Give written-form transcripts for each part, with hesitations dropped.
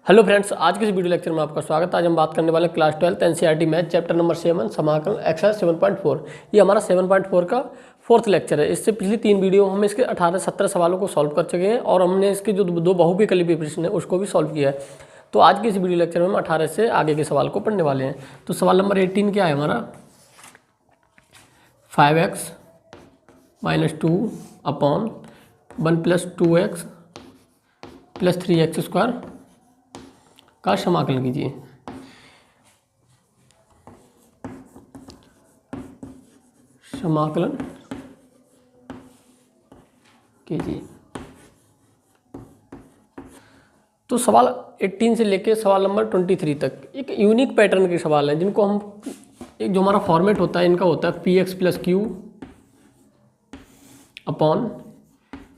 Hello friends, आज के इस वीडियो लेक्चर में आपका स्वागत है। आज हम बात करने वाले हैं class 12 NCERT math chapter number 7 समाकलन एक्सरसाइज 7.4। ये हमारा 7.4 का फोर्थ लेक्चर है। इससे पिछली 3 वीडियो हम इसके 18-17 सवालों को सॉल्व कर चुके हैं और हमने इसके जो दो बहुविकल्पी प्रश्न है उसको भी सॉल्व किया है। तो आज के इस वीडियो लेक्चर में हम 18 से आगे के सवाल को पढ़ने वाले हैं। तो सवाल नंबर 18 क्या है हमारा, 5x - 2 अपॉन 1 + 2x + 3x² का समाकलन कीजिए। समाकलन कीजिए। तो सवाल 18 से लेके सवाल नंबर 23 तक एक यूनिक पैटर्न के सवाल हैं, जिनको हम एक जो हमारा फॉर्मेट होता है इनका होता है px + q upon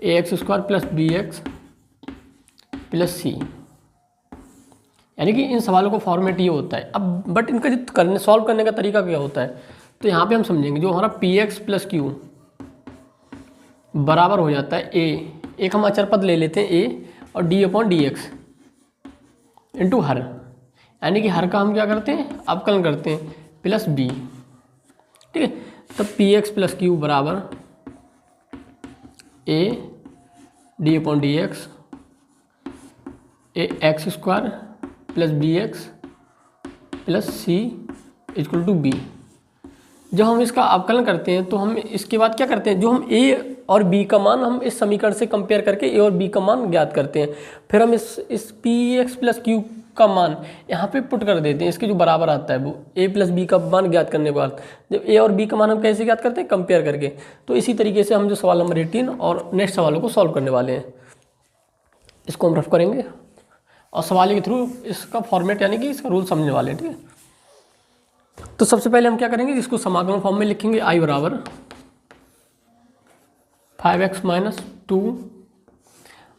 ax² + bx + c। यानी कि इन सवालों को फॉर्मेट ये होता है। अब बट इनका जो सॉल्व करने का तरीका क्या होता है, तो यहाँ पे हम समझेंगे जो हमारा px + q बराबर हो जाता है एक हम अचर पद ले लेते हैं a और d/dx इंटू हर, यानी कि हर का हम क्या करते हैं अवकलन करते हैं प्लस b। ठीक है, तब px + q बराबर a d/dx ax² + bx + c = b। जब हम इसका अवकलन करते हैं तो हम इसके बाद क्या करते हैं, जो हम a और b का मान हम इस समीकरण से कंपेयर करके a और b का मान ज्ञात करते हैं। फिर हम इस px + q का मान यहाँ पे पुट कर देते हैं, इसके जो बराबर आता है वो a + b का मान ज्ञात करने के बाद जब a और b का मान हम कैसे ज्ञात करते हैं, कंपेयर करके। तो इसी तरीके से हम जो सवाल नंबर 18 और नेक्स्ट सवालों को सॉल्व करने वाले हैं, इसको हम रफ करेंगे और सवाल के थ्रू इसका फॉर्मेट यानी कि इसका रूल समझने वाले हैं। ठीक है, तो सबसे पहले हम क्या करेंगे, इसको समाकलन फॉर्म में लिखेंगे I बराबर 5x - 2।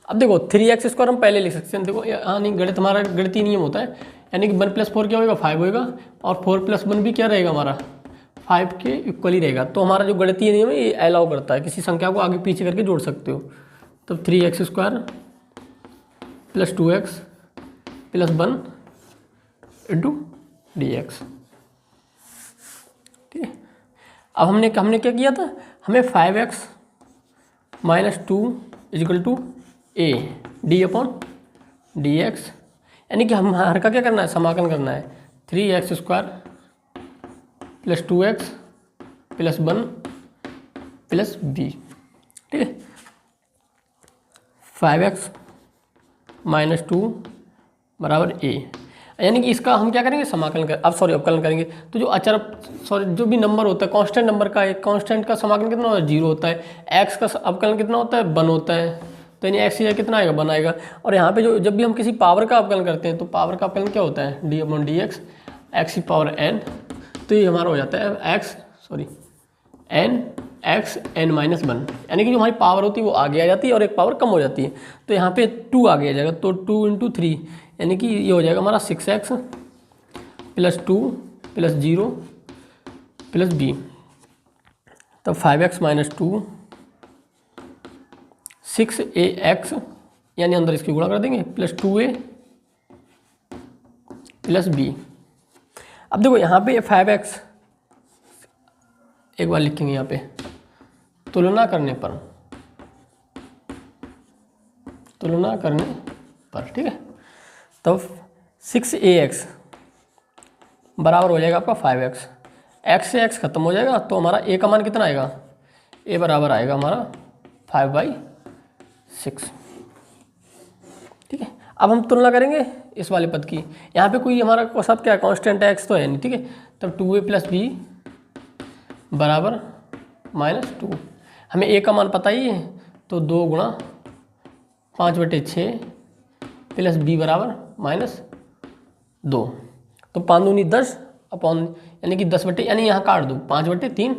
अब देखो 3x² हम पहले लिख सकते हैं। देखो यहाँ नहीं, गणित हमारा गणितीय नियम होता है, यानी कि 1 + 4 क्या होगा 5 होगा और 4 + 1 भी क्या रहेगा हमारा 5 के इक्वल ही रहेगा। तो हमारा जो गणितीय नियम है ये अलाउ करता है, किसी संख्या को आगे पीछे करके जोड़ सकते हो। तब 3x² + 2x + 1 × dx। ठीक है, अब हमने क्या किया था, हमें 5x - 2 = a d/dx, यानी कि हम हर का क्या करना है समाकलन करना है 3x² + 2x + 1 + b। ठीक है, 5x - 2 बराबर a, यानी कि इसका हम क्या करेंगे अवकलन करेंगे। तो जो भी नंबर होता है कांस्टेंट नंबर का, एक कांस्टेंट का समाकलन कितना होता है 0 होता है, x का अवकलन कितना होता है 1 होता है, तो यानी x या कितना आएगा 1 आएगा। और यहाँ पे जब भी हम किसी पावर का अवकलन करते हैं तो पावर का अवकलन क्या होता है d/dx x⁴n। तो ये हमारा हो जाता है n(x(n-1), यानी कि जो हमारी पावर होती है वो आगे आ जाती है और एक पावर कम हो जाती है। तो यहाँ पे 2 आगे आ जाएगा, तो 2 × 3 यानी कि ये हो जाएगा हमारा 6x + 2 + 0 + b। तब 5x - 2 6ax, यानी अंदर इसकी गुणा कर देंगे + 2a + b। अब देखो यहाँ पे 5x एक बार लिखेंगे यहाँ पे तुलना करने पर, ठीक है। तब 6ax बराबर हो जाएगा आपका 5x, x से x खत्म हो जाएगा तो हमारा a का मान कितना आएगा, a बराबर आएगा हमारा 5/6। ठीक है, अब हम तुलना करेंगे इस वाले पद की। यहाँ पे कोई हमारा सब क्या कांस्टेंट है x तो है नहीं। ठीक है, तब 2a + b बराबर -2। हमें a का मान पता ही है, तो 2 × 5/6 + b बराबर -2। तो 5 दूनी 10 अपॉन, यानी कि 10 यानी यहाँ काट दो 5/3,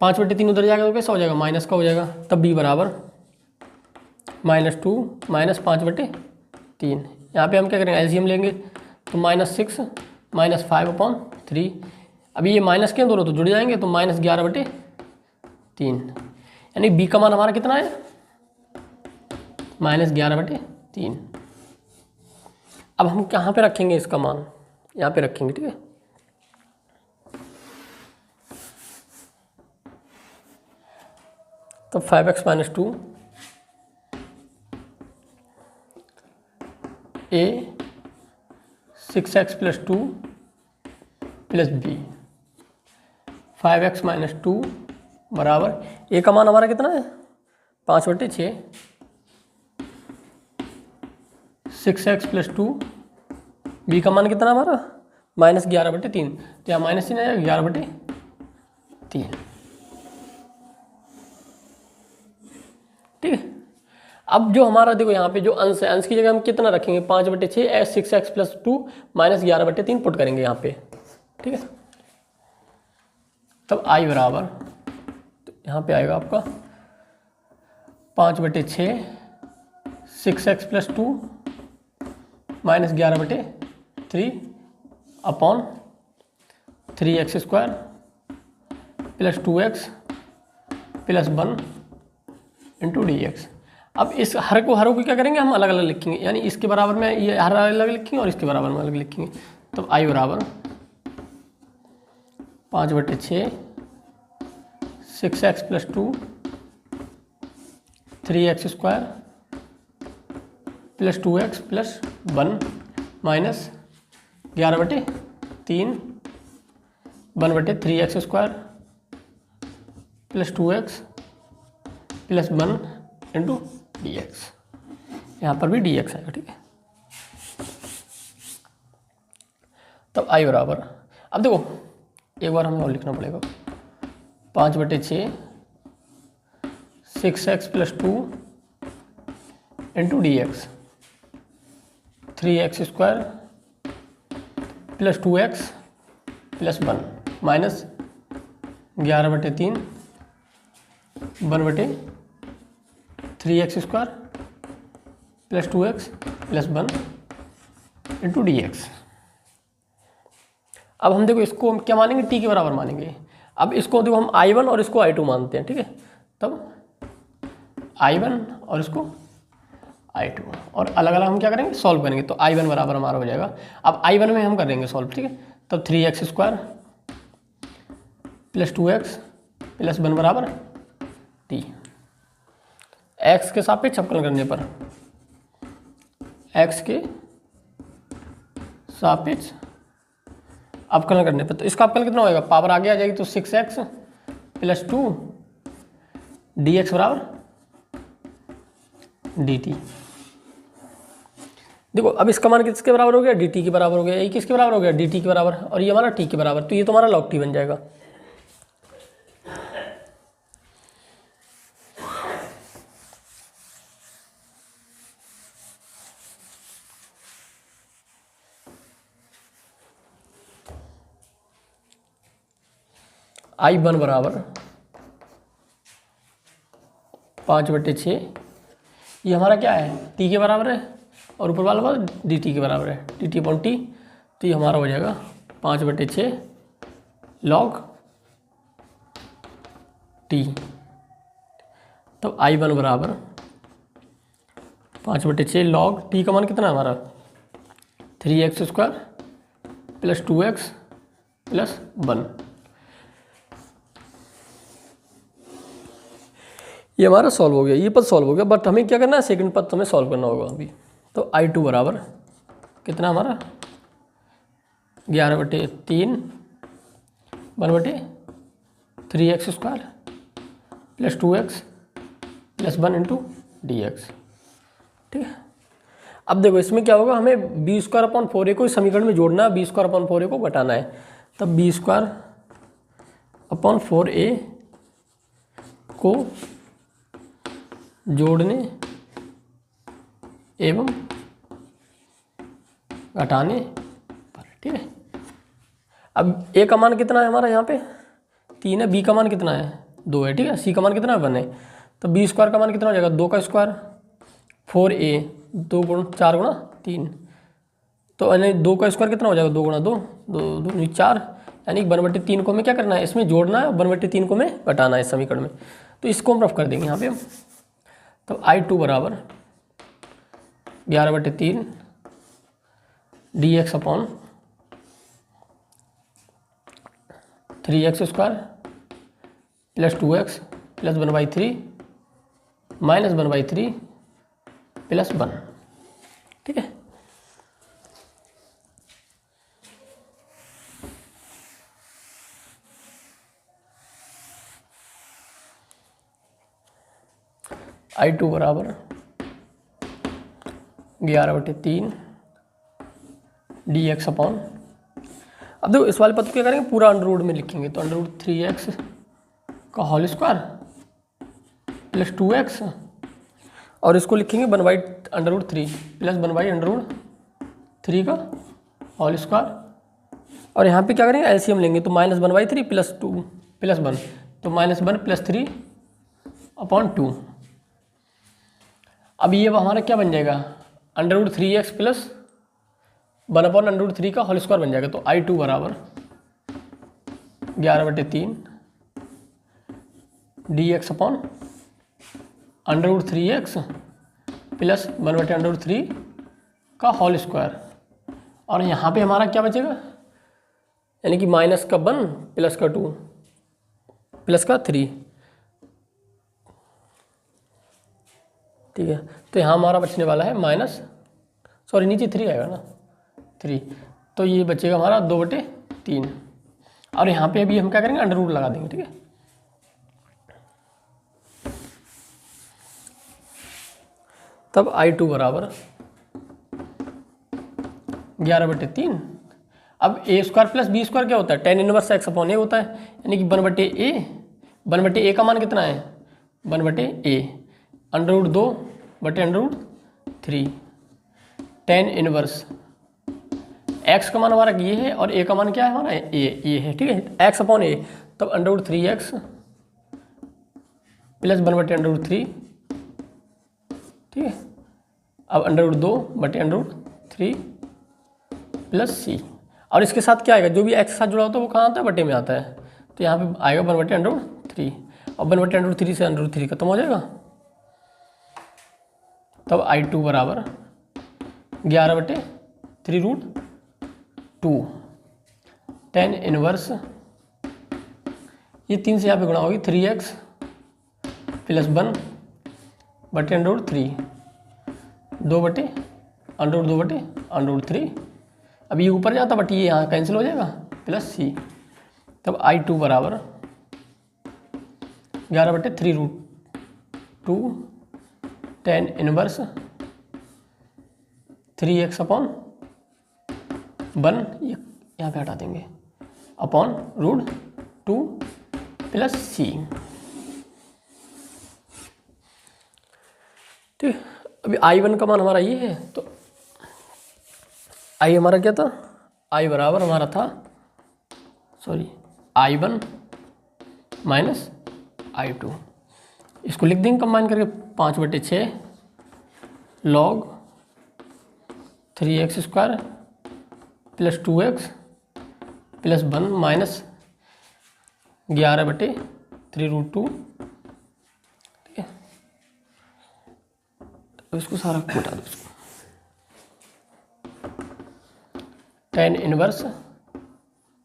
5/3 उधर जाएगा तो कैसा हो जाएगा माइनस का हो जाएगा। तब b बराबर -2 - 5/3। यहाँ पे हम क्या करेंगे एलसीएम लेंगे, तो -6 - 5/3। अभी ये माइनस के दोनों तो जुड़ जाएंगे, तो -11/3, यानी b का मान हमारा कितना है -11/3। अब हम कहाँ पे रखेंगे इसका मान, यहाँ पे रखेंगे, ठीक है। तो 5x minus 2 a 6x plus 2 plus b 5x minus 2 बराबर a का मान हमारा कितना है 5/6, 6x प्लस 2, b का मान कितना हमारा -11/3, तो यहाँ -3 है 11/3, ठीक है। अब जो हमारा देखो यहाँ पे जो अंश है, अंश की जगह हम कितना रखेंगे 5/6 6x प्लस 2 -11/3 पुट करेंगे यहाँ पे, ठीक है। तब i बराबर, तो यहाँ पे आएगा आपका 5/6 6x plus 2 -11/3 upon 3x square plus 2x plus 1 into dx। अब इस हर को क्या करेंगे हम अलग अलग लिखेंगे, यानी इसके बराबर में ये हर अलग लिखेंगे और इसके बराबर में अलग लिखेंगे। तो i बराबर 5/6 6x plus 2 3x square plus 2x plus 1 minus 11/3 1/3x square plus 2x plus 1 into dx। यहाँ पर भी dx आएगा, ठीक है। तब i बराबर, अब देखो एक बार हमें और लिखना पड़ेगा 5/6 6x plus 2 into dx 3x square plus 2x plus 1 minus 11/3 1/3x square plus 2x plus 1 into dx। अब हम देखो इसको हम क्या मानेंगे, t के बराबर मानेंगे। अब इसको देखो हम i1 और इसको i2 मानते हैं, ठीक है। तब i1 और इसको i2 और अलग अलग हम क्या करेंगे सॉल्व करेंगे। तो i1 बराबर हमारा हो जाएगा, अब i1 में हम करेंगे सॉल्व, ठीक है। तब 3x square plus 2x plus 1 बराबर t। x के सापेक्ष अवकलन करने पर, x के सापेक्ष अवकलन करने पर, तो इसका अवकलन कितना होएगा, पावर आगे आ जाएगी तो 6x प्लस 2 dx बराबर dt। देखो अब इसका मान किसके बराबर हो गया, dt के बराबर हो गया, ये किसके बराबर हो गया dt के बराबर, और ये हमारा t के बराबर, तो ये तो हमारा log t बन जाएगा। i1 बराबर 5/6, ये हमारा क्या है t के बराबर है और ऊपर वाला बात dt के बराबर है, dt अपॉन t, तो ये हमारा हो जाएगा 5/6 log t। तो i1 बराबर 5/6 log t का मान कितना है हमारा 3x square plus 2x plus 1। ये हमारा सॉल्व हो गया, ये पद सॉल्व हो गया, बट हमें क्या करना है सेकंड पद हमें सॉल्व करना होगा अभी। तो i2 बराबर कितना हमारा 11/3 1/3x square plus 2x plus 1 into dx, ठीक है। अब देखो इसमें क्या होगा, हमें b स्क्वायर अपॉन 4a को इस समीकरण में जोड़ना है, b स्क्वायर अपॉन 4a को घटाना है। तब b स्क्वायर अपॉन 4a को जोड़ने एवं घटाने पर, ठीक है। अब a का मान कितना है हमारा यहाँ पे 3 है, b का मान कितना है 2 है, ठीक है। c का मान कितना है 1 है। तो b स्क्वायर का मान कितना हो जाएगा 2 का स्क्वायर 4a 2 गुण 4 गुणा 3, तो यानी 2 का स्क्वायर कितना हो जाएगा 2 गुणा 2 2 4, यानी 1/3 को हमें क्या करना है इसमें जोड़ना है, 1/3 को हमें घटाना है इस समीकरण में। तो इसको हम रफ कर देंगे यहाँ पे हम। तो i2 बराबर 11/3 D x upon 3x² plus 2x plus 1/3 minus 1/3 plus 1। ठीक है, I2 बराबर 11/3 dx अपॉन, अब देखो इस वाले पद को क्या करेंगे, पूरा अंडर रूट में लिखेंगे। तो अंडर रूट 3x का होल स्क्वायर प्लस 2x और इसको लिखेंगे 1/√3 प्लस 1/√3 का होल स्क्वायर। और यहाँ पे क्या करेंगे, एलसीएम लेंगे तो -1/3 प्लस 2 प्लस 1, तो -1 प्लस 3 अपॉन 2। अब ये हमारा क्या बन जाएगा, √3x प्लस 1/√3 का होल स्क्वायर बन जाएगा। तो I2 बराबर 11/3 dx अपॉन √3x प्लस 1/√3 का होल स्क्वायर। और यहाँ पे हमारा क्या बचेगा, यानी कि -1 प्लस 2 प्लस 3। ठीक है, तो यहाँ हमारा बचने वाला है नीचे 3 आएगा ना, 3, तो ये बचेगा हमारा 2/3। और यहाँ पे अभी हम क्या करेंगे, अंडर रूट लगा देंगे। ठीक है, तब I2 बराबर 11/3। अब a² प्लस b² क्या होता है, tan inverse x upon a होता है, यानी कि 1/a का मान कितना है, 1/a √2/√3 tan इनवर्स x का मान हमारा ये है और a का मान क्या है हमारा, ये है। ठीक है, x अपॉन a, तब √3x प्लस 1/√3। ठीक है, अब √2/√3 प्लस c, और इसके साथ क्या आएगा, जो भी x के साथ जुड़ा होता है वो कहाँ आता है, बटे में आता है। तो यहाँ पे आएगा 1/√3 और 1/√3 से √3 खत्म हो जाएगा। तब I2 बराबर 11/3√2 tan इनवर्स, ये 3 से यहाँ पे गुणा होगी 3x प्लस 1/√3 2/√3। अब ये ऊपर जाता बट ये यहाँ कैंसिल हो जाएगा, प्लस c। तब I2 बराबर 11/3√2 tan इनवर्स 3x अपॉन 1, यहाँ पे हटा देंगे, अपॉन √2 प्लस c। ठीक, अभी I1 का मान हमारा ये है, तो I हमारा क्या था, I बराबर हमारा था I1 माइनस I2। इसको लिख देंगे कंबाइन करके, 5/6 log 3x² plus 2x plus 1 minus 11/3√2। ठीक है, तो इसको सारा मिटा दो, इसको tan inverse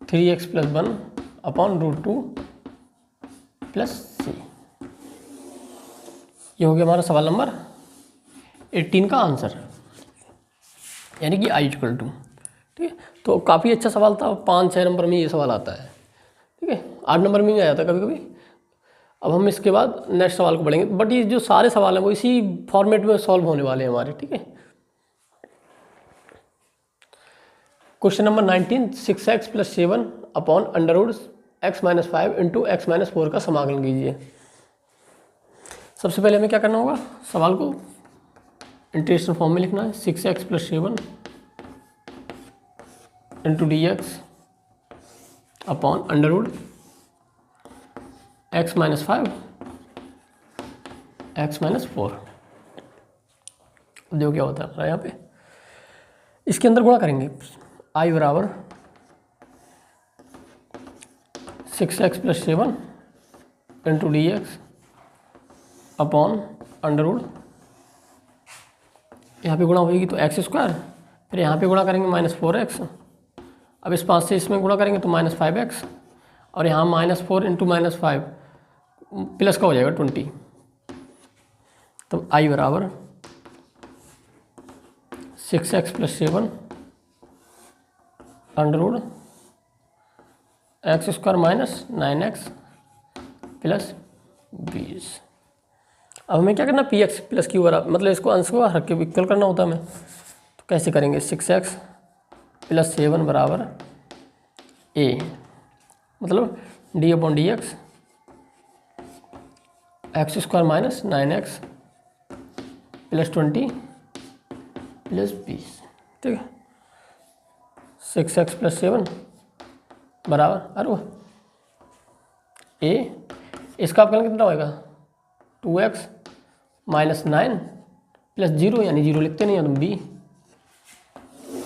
3x plus 1 upon √2 plus c। ये हो गया हमारा सवाल नंबर 18 का आंसर, यानी कि I = 2। ठीक है, तो काफ़ी अच्छा सवाल था, 5-6 नंबर में ये सवाल आता है। ठीक है, 8 नंबर में भी आया था कभी कभी। अब हम इसके बाद नेक्स्ट सवाल को पढ़ेंगे, बट ये जो सारे सवाल हैं वो इसी फॉर्मेट में सॉल्व होने वाले हैं हमारे। ठीक है, question number 19, 6x plus 7 upon √x - 5 into x - 4 का समाकलन कीजिए। सबसे पहले हमें क्या करना होगा, सवाल को इंटीग्रेशन फॉर्म में लिखना है। 6x plus 7 into dx upon √x - 5 x - 4। देखो क्या होता है हमारा, यहाँ पे इसके अंदर गुणा करेंगे। I बराबर 6x plus 7 into dx upon √, यहाँ पे गुणा होगी तो x² फिर यहाँ पे गुणा करेंगे -4x, अब इस 5 से इसमें गुणा करेंगे तो -5x, और यहाँ -4 इंटू -5 प्लस का हो जाएगा 20। तो i बराबर 6x + 7 अंडर x² - 9x + 20। अब हमें क्या करना, px + q बराबर, मतलब इसको अंश को हर के इक्वल करना होता है हमें। तो कैसे करेंगे, 6x + 7 बराबर a, मतलब d/dx x² - 9x + 20 + 20, ठीक है। 6x + 7 बराबर अरे a, इसका अपकलन कितना होएगा 2x - 9 + 0, यानी 0 लिखते नहीं है तो b।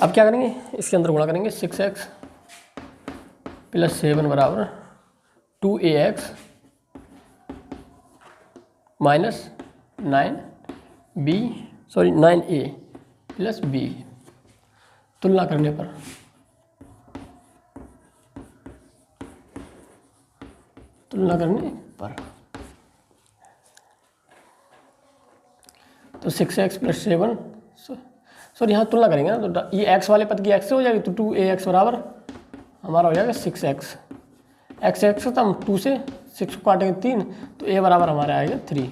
अब क्या करेंगे, इसके अंदर गुणा करेंगे, 6x + 7 बराबर 2ax - 9a + b। तुलना करने पर तो 6x + 7, सॉरी यहाँ तुलना करेंगे ना, तो ये x वाले पद की x से हो जाएगी, तो 2ax बराबर हमारा हो जाएगा 6x, x तो हम 2 से 6 को काटेंगे 3, तो a बराबर हमारा आएगा 3।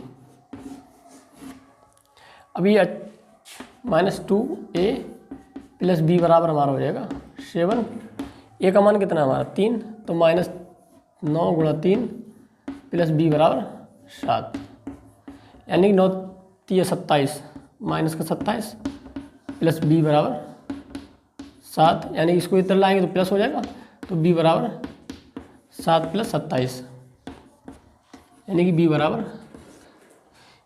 अभी -2a + b बराबर हमारा हो जाएगा 7, a का मान कितना है हमारा 3, तो -9 × 3 + b बराबर 7, यानी 9 3 27, -27 + b बराबर 7, यानी इसको इधर लाएंगे तो प्लस हो जाएगा, तो b बराबर 7 + 27, यानी कि b बराबर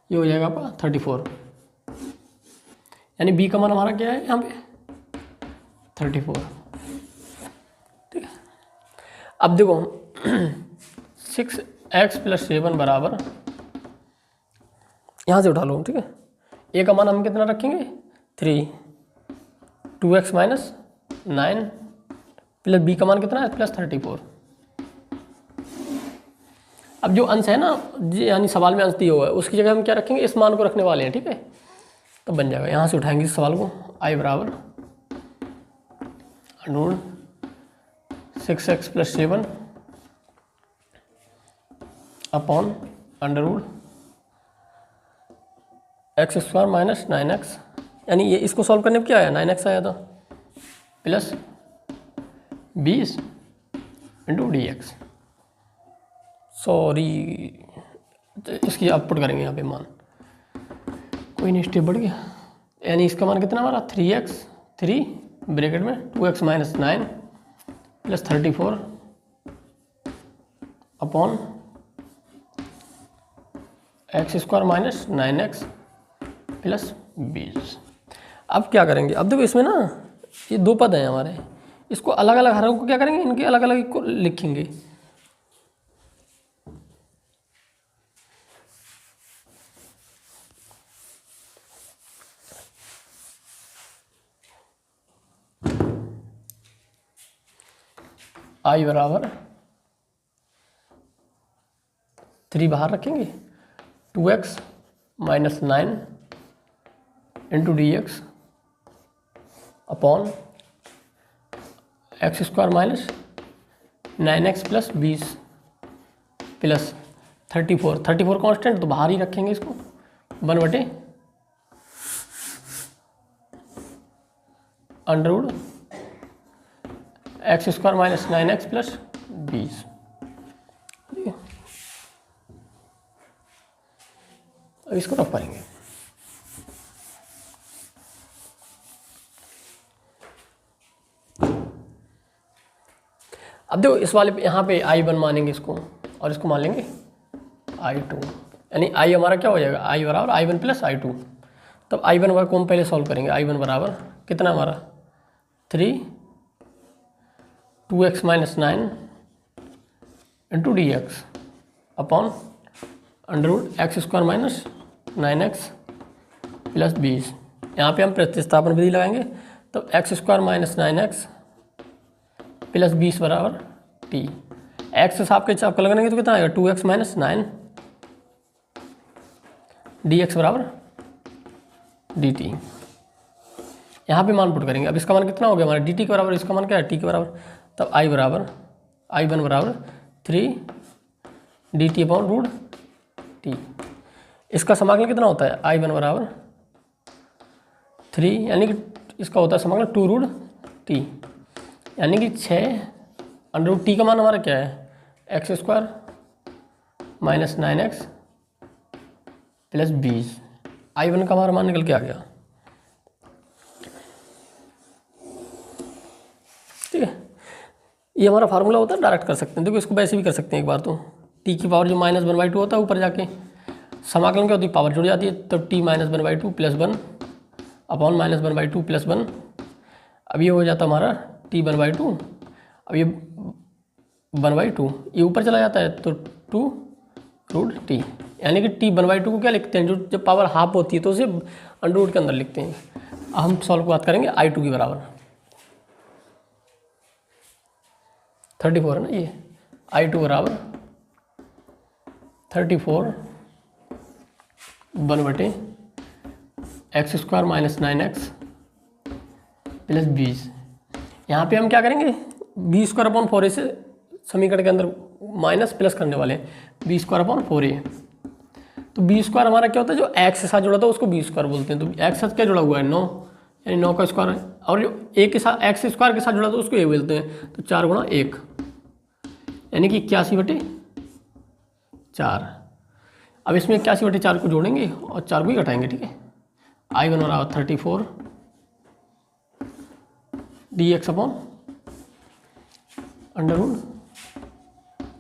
ये हो जाएगा आपका 34, यानी b का मान हमारा क्या है यहाँ पे 34, ठीक है। अब देखो 6x + 7 बराबर, यहाँ से उठा लो, ठीक है। a का मान हम कितना रखेंगे 3, 2x - 9 + b का मान कितना है +34। अब जो अंश है ना, यानी सवाल में अंश दिया हुआ है, उसकी जगह हम क्या रखेंगे, इस मान को रखने वाले हैं, ठीक है। तो बन जाएगा, यहाँ से उठाएंगे इस सवाल को, i बराबर 6x + 7 upon under x² - 9x, यानी ये इसको सॉल्व करने में क्या आया 9x आया था, प्लस 20 × dx। सॉरी, इसकी आप पुट करेंगे यहाँ पे मान, कोई नहीं, स्टेप बढ़ गया, यानी इसका मान कितना हमारा 3x 3 ब्रैकेट में 2x - 9 + 34 अपॉन x² - 9x + 20। अब क्या करेंगे, अब देखो इसमें ना ये 2 पद हैं हमारे, इसको अलग अलग हरों को क्या करेंगे, इनके अलग अलग को लिखेंगे। i बराबर 3 बाहर रखेंगे, 2x - 9 × dx upon x² - 9x + 20 plus 34 constant, तो बाहर ही रखेंगे इसको, 1/√x² - 9x + 20। अब इसको रख पाएंगे, अब देखो इस वाले पे यहाँ पे i1 मानेंगे इसको, और इसको मान लेंगे i2, यानी i हमारा क्या हो जाएगा, i बराबर i1 + i2। तब i1 को हम पहले सॉल्व करेंगे, i1 बराबर कितना हमारा 3 2x - 9 × dx अपॉन अंडर√x² - 9x + 20। यहाँ पे हम प्रतिस्थापन विधि लगाएंगे, तो x square minus 9x plus 20 बराबर टी। एक्स से आपके चाप लगाएंगे तो कितना आएगा 2x माइनस 9 dx बराबर dt। यहाँ पे मान पुट करेंगे। अब इसका मान कितना हो गया हमारा dt के बराबर, इसका मान क्या है t के बराबर। तब i वन बराबर 3 dt अपॉन रूट t। इसका समाकलन कितना होता है i वन बराबर 3, यानी कि इसका होता है समाकलन 2 रूट t, यानी कि 6 अंडर रूट टी का मान हमारा क्या है x square minus 9x plus 20। I one का हमारा मान निकल के आ गया। ठीक है, ये हमारा फार्मूला होता है, डायरेक्ट कर सकते हैं। देखो इसको वैसे भी कर सकते हैं एक बार तो। टी की पावर जो -1/2 होता है ऊपर जाके समाकलन क्या होती है पावर जुड़ जाती है, तब टी -1/2 प्लस 1 अपॉन -1/2 प्लस 1। अब ये हो जाता हमारा टी 1/2। अब ये 1/2 ये ऊपर चला जाता है तो 2 रूट टी, यानी कि टी 1/2 को क्या लिखते हैं, जो जब पावर हाफ होती है तो उसे अंडर रूट के अंदर लिखते हैं। हम सॉल्व की बात करेंगे i2 की बराबर 34 है ना, ये i2 बराबर 34 1/x square minus 9x plus 20। यहाँ पे हम क्या करेंगे बी स्क्वायर अपॉन 4a से समीकरण के अंदर माइनस प्लस करने वाले हैं, बी स्क्वायर अपॉन 4a। तो बी स्क्वायर हमारा क्या होता है, जो एक्स के साथ जुड़ा था उसको बी स्क्वायर बोलते हैं। तो एक्स साथ क्या जुड़ा हुआ है 9, यानी 9 का स्क्वायर है, और जो ए के साथ एक्स स्क्वायर के साथ जुड़ा था उसको ए बोलते हैं। तो 4 गुणा 1 यानी कि 81/4। अब इसमें 81/4 को जोड़ेंगे और 4 को ही घटाएंगे। ठीक है, आई वन बराबर 34 dx upon under root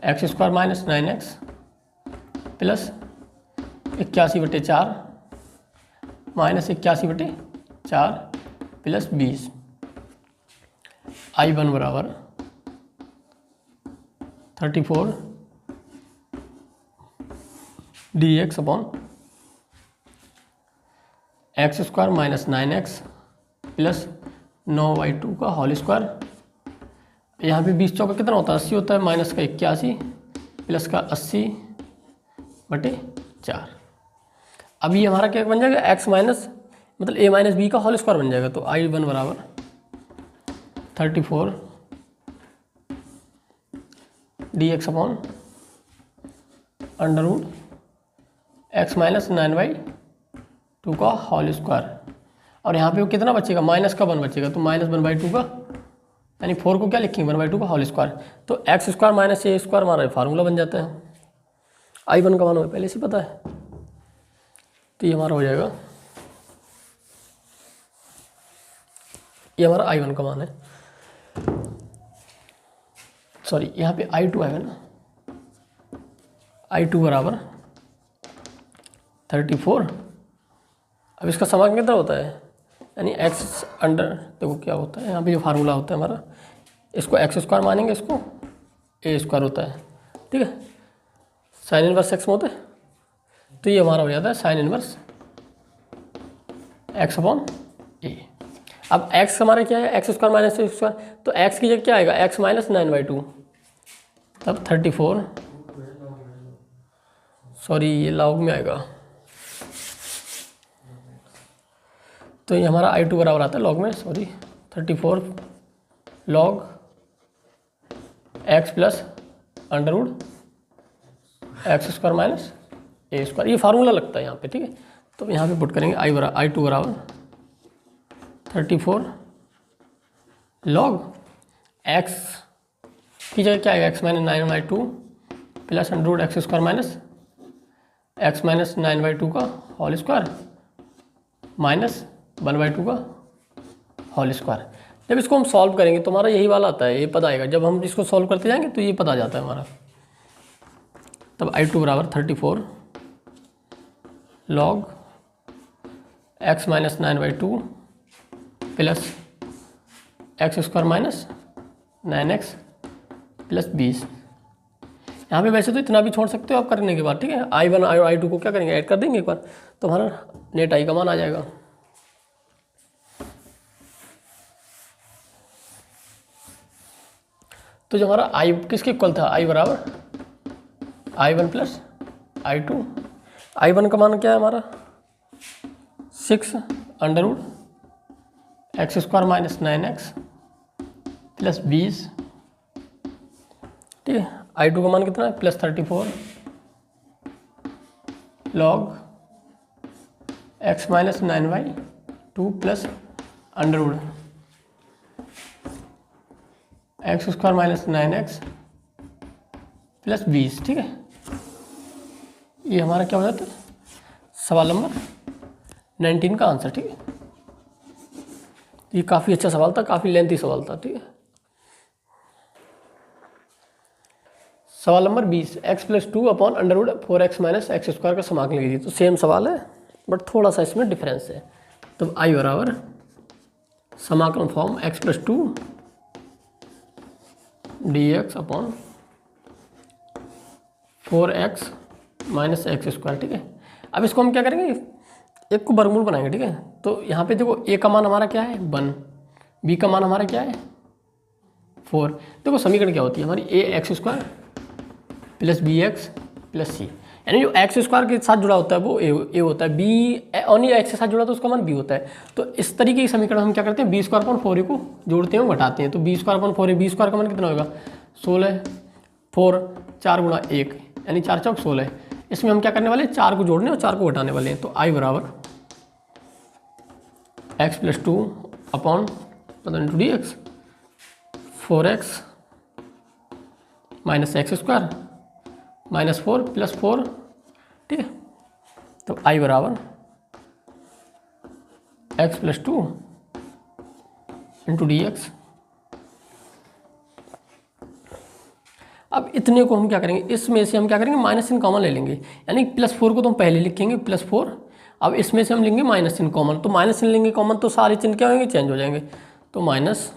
x square minus 9x plus 81/4 minus 81/4 plus 20। I one बराबर 34 dx upon x square minus 9x plus 9/2 का होल स्क्वायर। यहाँ पे 20 चौका कितना होता है 80 होता है, माइनस का 81 प्लस का 80/4। अब ये हमारा क्या बन जाएगा x माइनस मतलब a माइनस बी का होल स्क्वायर बन जाएगा। तो आई वन बराबर 34 dx upon under root x minus 9/2 का होल स्क्वायर। और यहाँ पे वो कितना बचेगा माइनस का 1 बचेगा, तो -1/2 का, यानी 4 को क्या लिखेंगे 1/2 का होल स्क्वायर। तो x square minus a square हमारा फार्मूला बन जाता है। आई वन का मान हमें पहले से पता है, तो ये हमारा हो जाएगा, ये हमारा आई वन का मान है। सॉरी यहाँ पे i2 आएगा ना, i2 बराबर 34। अब इसका समाकलन कितना होता है, यानी एक्स अंडर, देखो क्या होता है यहाँ पे जो फार्मूला होता है हमारा, इसको एक्स स्क्वायर मानेंगे, इसको ए स्क्वायर होता है। ठीक है, साइन इनवर्स एक्स में होता है, तो ये हमारा हो जाता है साइन इनवर्स एक्स अपॉन ए। अब एक्स हमारा क्या है x square minus a square, तो एक्स की जगह क्या आएगा एक्स माइनस 9/2, तब 34, सॉरी ये लॉग में आएगा, तो ये हमारा i2 बराबर आता है लॉग में, sorry 34 log x plus under root x square minus a square. ये फार्मूला लगता है यहाँ पे। ठीक है, तो यहाँ पे पुट करेंगे i2 बराबर 34 लॉग x की जगह क्या आएगा x minus 9/2 plus under root x square minus x minus 9/2 का होल स्क्वायर माइनस 1/2 का होल स्क्वायर। जब इसको हम सॉल्व करेंगे तो हमारा यही वाला आता है, ये पद आएगा। जब हम इसको सॉल्व करते जाएंगे तो ये पद आ जाता है हमारा। तब i2 बराबर 34 log x minus 9/2 plus x square minus 9x plus 20। यहाँ पे वैसे तो इतना भी छोड़ सकते हो आप करने के बाद। ठीक है, i1 और i2 को क्या करेंगे ऐड कर देंगे एक बार, तो हमारा नेट आई का मान आ जाएगा। तो जो हमारा आई किसके इक्वल था, आई बराबर I1 प्लस I2। I1 का मान क्या है हमारा 6 under root x square minus 9x plus 20, ठीक है। I2 का मान कितना है plus 34 log x minus 9/2 plus under root x square minus 9x plus 20, ठीक है। ये हमारा क्या हो जाता है सवाल नंबर 19 का आंसर, ठीक है। ये काफ़ी अच्छा सवाल था, काफ़ी लेंथी सवाल था, ठीक है। सवाल number 20, x plus 2 upon under root 4x minus x square का समाकलन कीजिए। तो सेम सवाल है बट थोड़ा सा इसमें डिफरेंस है। तो आई बराबर समाकलन form x plus 2 dx upon 4x minus x square, ठीक है। अब इसको हम क्या करेंगे, एक को वर्गमूल बनाएंगे, ठीक है। तो यहाँ पे देखो a का मान हमारा क्या है 1, b का मान हमारा क्या है 4। देखो समीकरण क्या होती है हमारी, a x square plus b x plus c, यानी जो एक्स स्क्वायर के साथ जुड़ा होता है वो a होता है, b ओनली एक्स के साथ जुड़ा तो उसका मान b होता है। तो इस तरीके की समीकरण हम क्या करते हैं, बी स्क्वायर अपॉन 4a को जोड़ते हैं घटाते हैं। तो B square upon 4a, B square का मान कितना होगा 16, 4 4 गुणा 1 यानी 4 चौक 16। इसमें हम क्या करने वाले हैं 4 को जोड़ने और 4 को घटाने वाले हैं। तो आई बराबर एक्स प्लस 2 अपॉन पता नहीं 2dx 4x minus x square minus 4 plus 4, ठीक है। तो आई बराबर एक्स प्लस 2 इंटू dx। अब इतने को हम क्या करेंगे, इसमें से हम क्या करेंगे माइनस इन कॉमन ले लेंगे, यानी प्लस 4 को तो हम पहले लिखेंगे प्लस 4। अब इसमें से हम लेंगे माइनस इन कॉमन, तो माइनस इन लेंगे कॉमन तो सारे चिन्ह क्या होंगे चेंज हो जाएंगे। तो माइनस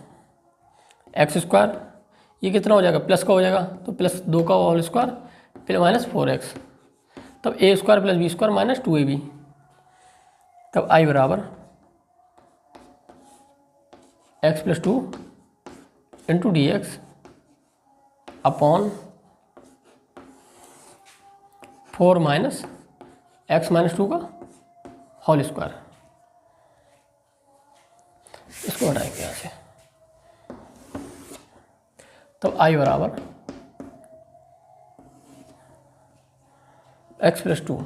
एक्स स्क्वायर ये कितना हो जाएगा प्लस का हो जाएगा, तो प्लस 2 का होल स्क्वायर फिर माइनस 4x, तब a square plus B square minus 2ab। तब आई बराबर x plus 2 into dx upon 4 minus x minus 2 का होल स्क्वायर। इसको हटाएंगे यहाँ से। तो आई बराबर x plus 2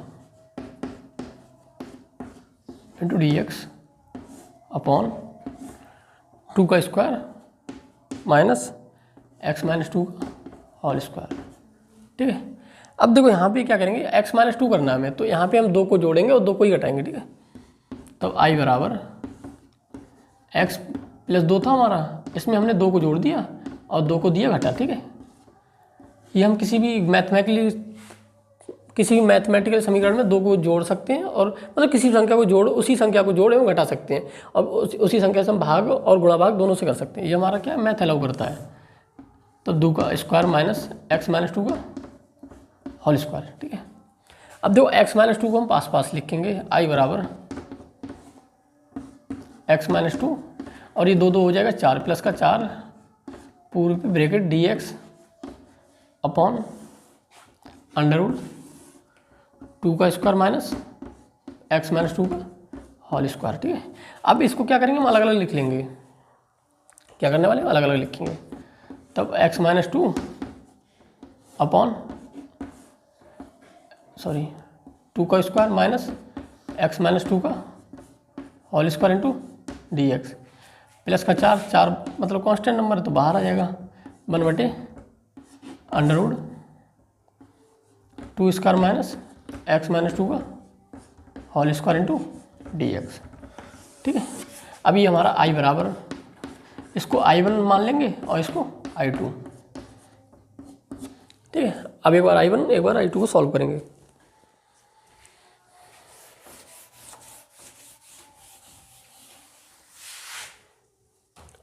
into dx upon 2 का स्क्वायर माइनस एक्स माइनस 2 का होल स्क्वायर, ठीक है। अब देखो यहाँ पे क्या करेंगे x माइनस 2 करना है हमें, तो यहाँ पे हम 2 को जोड़ेंगे और 2 को ही घटाएंगे, ठीक है। तो आई बराबर x प्लस 2 था हमारा, इसमें हमने 2 को जोड़ दिया और 2 को दिया घटा, ठीक है। ये हम किसी भी मैथमेटिकल समीकरण में 2 को जोड़ सकते हैं और मतलब किसी संख्या को जोड़ उसी संख्या को जोड़ एवं घटा सकते हैं और उसी संख्या से हम भाग और गुणा भाग दोनों से कर सकते हैं। ये हमारा क्या मैथ अलाउ करता है। तो 2 का स्क्वायर माइनस एक्स माइनस 2 का होल स्क्वायर, ठीक है। अब देखो x माइनस 2 को हम पास पास लिखेंगे, आई बराबर x माइनस 2 और ये 2 2 हो जाएगा 4 प्लस का 4 पूरे पे bracket dx upon under root 2 का स्क्वायर माइनस एक्स माइनस 2 का होल स्क्वायर, ठीक है। अब इसको क्या करेंगे हम अलग अलग लिख लेंगे, क्या करने वाले अलग अलग लिखेंगे। तब x माइनस 2 अपॉन 2 का स्क्वायर माइनस एक्स माइनस 2 का whole square into dx plus का 4 मतलब कांस्टेंट नंबर है तो बाहर आ जाएगा 1/अंडर root 2 square minus x minus 2 का होल स्क्वायर इंटू dx, ठीक है। अब ये हमारा i बराबर इसको I1 मान लेंगे और इसको I2, ठीक है। अब एक बार I1 एक बार I2 को सॉल्व करेंगे।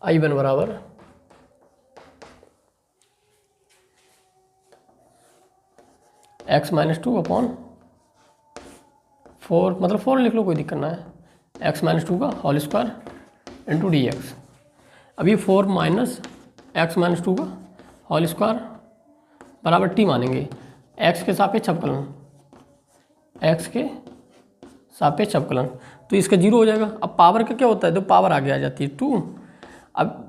I1 बराबर एक्स माइनस 2 अपॉन 4 मतलब 4 लिख लो कोई दिक्कत ना है, एक्स माइनस 2 का होल स्क्वायर इंटू dx। अब ये 4 माइनस एक्स माइनस 2 का होल स्क्वायर बराबर टी मानेंगे। एक्स के सापेक्ष अवकलन, एक्स के सापेक्ष अवकलन, तो इसका 0 हो जाएगा। अब पावर का क्या होता है, तो पावर आगे आ जाती है 2, अब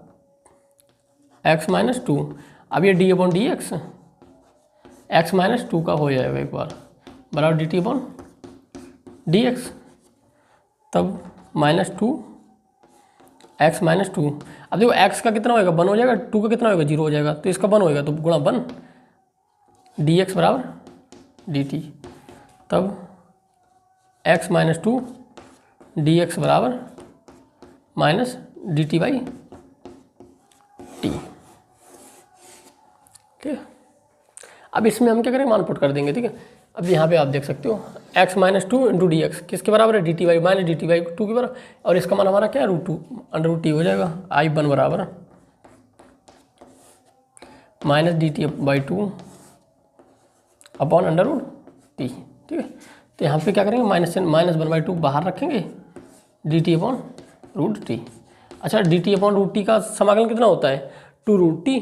x माइनस 2, अब ये D upon D x x minus 2 का हो जाएगा एक बार बराबर D T upon D x, तब -2 x माइनस 2। अब देखो x का कितना होएगा 1 हो जाएगा, 2 का कितना होएगा 0 हो जाएगा, तो इसका 1 होएगा तो गुणा 1 डी एक्स बराबर डी टी, तब x माइनस 2 डी एक्स बराबर minus D T by T. ठीक है, अब इसमें हम क्या करेंगे, मान पुट कर देंगे। ठीक है, अब यहाँ पे आप देख सकते हो x minus 2 into D x किसके बराबर है, D T by minus D T by 2 के बराबर, और इसका मान हमारा क्या है √2 अंडर √t हो जाएगा। I1 बराबर minus D T by 2 upon under √t। ठीक है, तो यहाँ पे क्या करेंगे, -1/2 बाहर रखेंगे, डी टी अपॉन √t। अच्छा, डी टी अपॉन √t का समाकलन कितना होता है 2√t,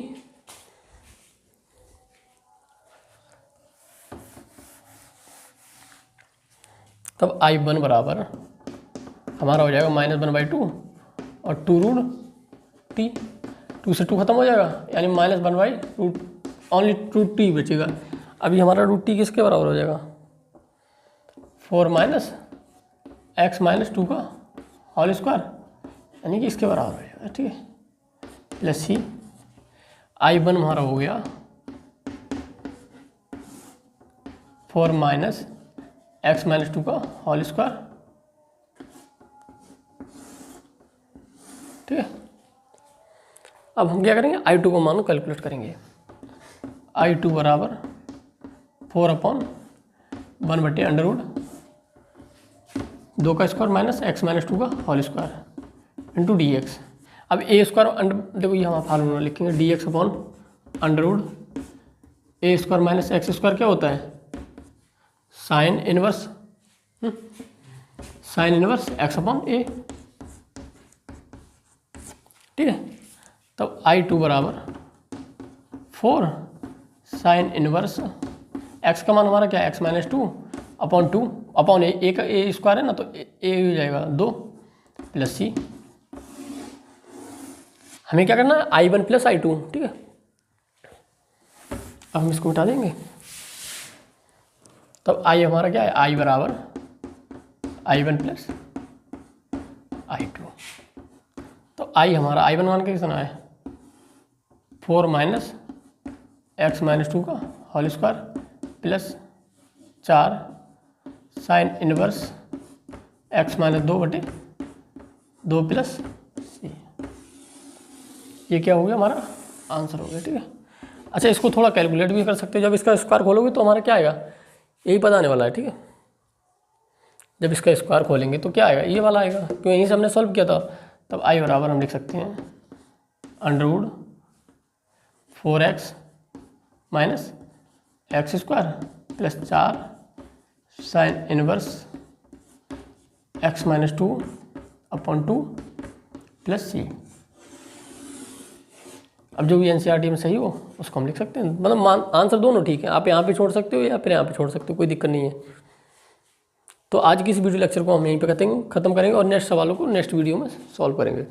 तब I1 बराबर हमारा हो जाएगा -1/2 और 2√t, 2 से 2 खत्म हो जाएगा, यानी -1/√, ओनली 2t बचेगा। अभी हमारा √t किसके बराबर हो जाएगा, 4 माइनस x माइनस 2 का होल स्क्वायर, यानी कि इसके बराबर हो जाएगा। ठीक है, प्लस c, I1 हमारा हो गया 4 माइनस x माइनस 2 का होल स्क्वायर। ठीक है, अब हम क्या करेंगे, I2 को मानो कैलकुलेट करेंगे। I2 बराबर 4 अपॉन 1/√2 का स्क्वायर माइनस x माइनस 2 का whole square into D x. अब ए स्क्वायर अंडर, देखो ये हम फार्मूला लिखेंगे, D x upon under A square minus x square क्या होता है, sine inverse x upon A. ठीक है, तब I2 बराबर 4 साइन इनवर्स x का मान हमारा क्या है, x माइनस 2 अपॉन 2 अपॉन ए का ए स्क्वायर है ना, तो ए हो जाएगा 2 प्लस सी। हमें क्या करना है, I1 प्लस I2। ठीक है, अब हम इसको मिटा देंगे, तब I हमारा क्या है, I बराबर I1 प्लस I2, तो I हमारा I1 मान के कितना है 4 माइनस x माइनस 2 का whole square plus 4 sine inverse x minus 2/2 plus c. ये क्या हो गया, हमारा आंसर हो गया। ठीक है, अच्छा, इसको थोड़ा कैलकुलेट भी कर सकते हो। जब इसका स्क्वायर खोलोगे तो हमारा क्या आएगा, यही पता आने वाला है। ठीक है, जब इसका स्क्वायर खोलेंगे तो क्या आएगा, ये वाला आएगा, क्यों यहीं से हमने सॉल्व किया था। तब I बराबर हम लिख सकते हैं √4x minus x square plus 4 sine inverse x minus 2 upon 2 plus c. अब जो भी NCERT में सही हो उसको हम लिख सकते हैं, मतलब आंसर दोनों ठीक है, आप यहाँ पे छोड़ सकते हो या फिर यहाँ पे छोड़ सकते हो, कोई दिक्कत नहीं है। तो आज की इस वीडियो लेक्चर को हम यहीं पे खत्म करेंगे और नेक्स्ट सवालों को नेक्स्ट वीडियो में सॉल्व करेंगे।